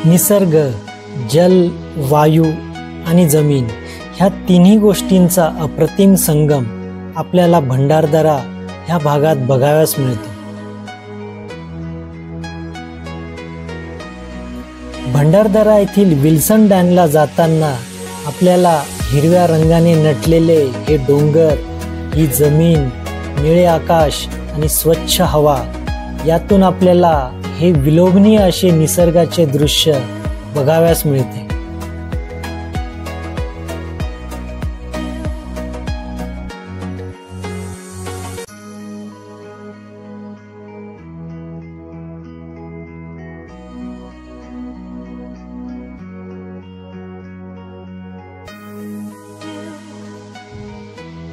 निसर्ग, जल, वायू आणि जमीन ह्या तिन्ही गोष्टींचा अप्रतिम संगम आपल्याला भंडारदरा ह्या भागात बघाव्यास मिळतो. भंडारदरा येथील विल्सन डॅमला जाताना आपल्याला हिरव्या रंगाने नटलेले हे डोंगर, ही जमीन, निळे आकाश आणि स्वच्छ हवा यातून आपल्याला हे विलोभनीय असे निसर्गाचे दृश्य बघाव्यास मिळते.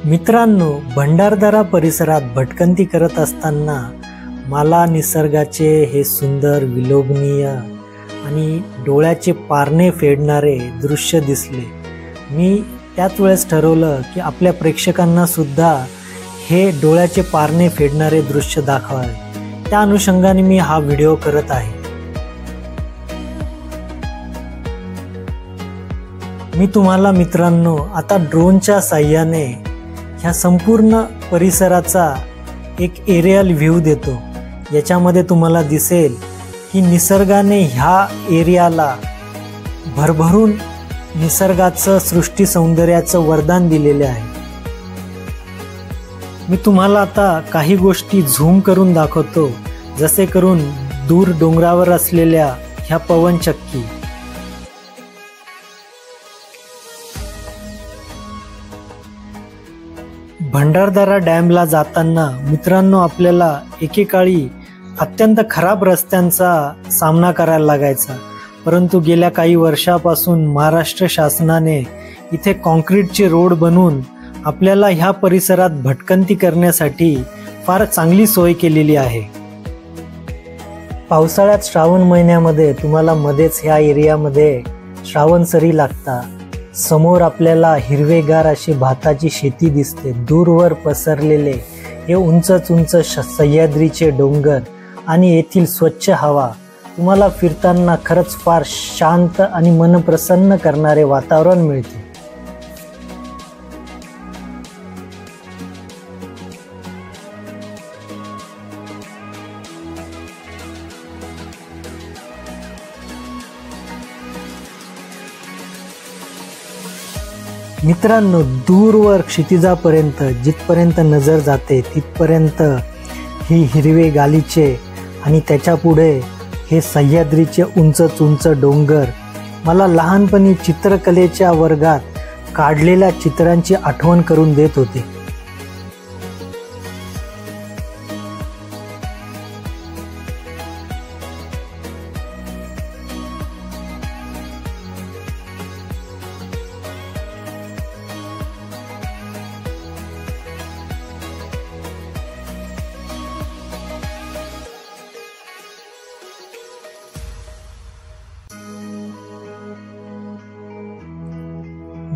मित्रांनो, भंडारदरा परिसरात भटकंती करत असताना मला निसर्गाचे हे सुंदर, विलोभनीय आणि डोळ्याचे पारणे फेडणारे दृश्य दिसले. मी त्याच वेळेस ठरवलं की आपल्या प्रेक्षकांना सुद्धा हे डोळ्याचे पारणे फेडणारे दृश्य दाखवावे. त्या अनुषंगाने मी हा व्हिडिओ करत आहे. मी तुम्हाला मित्रांनो आता ड्रोनच्या साहाय्याने ह्या संपूर्ण परिसराचा एक एरियल व्ह्यू देतो. याच्यामध्ये तुम्हाला दिसेल की निसर्गाने ह्या एरियाला भरभरून निसर्गाचं, सृष्टी सौंदर्याचं वरदान दिलेले आहे. मी तुम्हाला आता काही गोष्टी झूम करून दाखवतो, जसे करून दूर डोंगरावर असलेल्या ह्या पवनचक्की. भंडारदरा डॅमला जाताना मित्रांनो आपल्याला एकेकाळी अत्यंत खराब रस्त्यांचा सामना करायला लागायचा, परंतु गेल्या काही वर्षापासून महाराष्ट्र शासनाने इथे कॉन्क्रीटचे रोड बनवून आपल्याला ह्या परिसरात भटकंती करण्यासाठी फार चांगली सोय केलेली आहे. पावसाळ्यात श्रावण महिन्यामध्ये तुम्हाला मध्येच ह्या एरियामध्ये श्रावण सरी लागतात. समोर आपल्याला हिरवेगार अशी भाताची शेती दिसते. दूरवर पसरलेले हे उंच उंच सह्याद्रीचे डोंगर आणि येथील स्वच्छ हवा तुम्हाला फिरताना खरंच फार शांत आणि मन प्रसन्न करणारे वातावरण मिळते. मित्रांनो, दूरवर क्षितिजापर्यंत जिथपर्यंत नजर जाते तिथपर्यंत ही हिरवे गालीचे आणि त्याच्या पुढे हे सह्याद्रीचे उंच उंच डोंगर मला लहानपणी चित्रकलेच्या वर्गात काढलेल्या चित्रांची आठवण करून देत होते.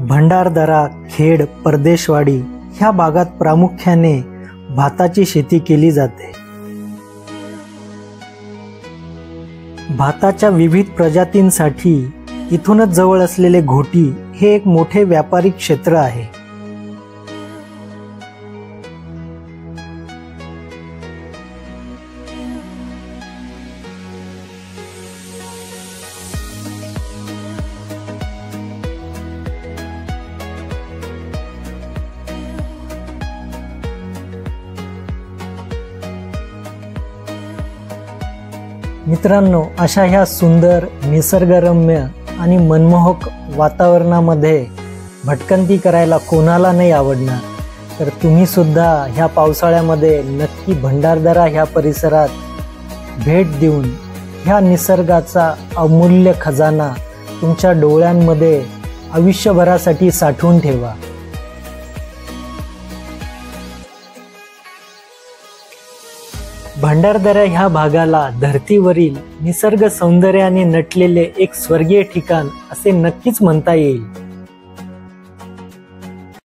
भंडारदरा, खेड, परदेशवाडी ह्या भागात प्रामुख्याने भाताची शेती केली जाते. भाताच्या विविध प्रजातींसाठी इथूनच जवळ असलेले घोटी हे एक मोठे व्यापारी क्षेत्र आहे. मित्रांनो, अशा ह्या सुंदर, निसर्गरम्य आणि मनमोहक वातावरणामध्ये भटकंती करायला कोणाला नाही आवडणार. तर तुम्ही सुद्धा ह्या पावसाळ्यामध्ये नक्की भंडारदरा ह्या परिसरात भेट देऊन ह्या निसर्गाचा अमूल्य खजाना तुमच्या डोळ्यांमध्ये आयुष्यभरासाठी साठवून ठेवा. भंडारदरा ह्या भागाला धरतीवरील निसर्ग सौंदर्याने नटलेले एक स्वर्गीय ठिकाण असे नक्कीच म्हणता येईल.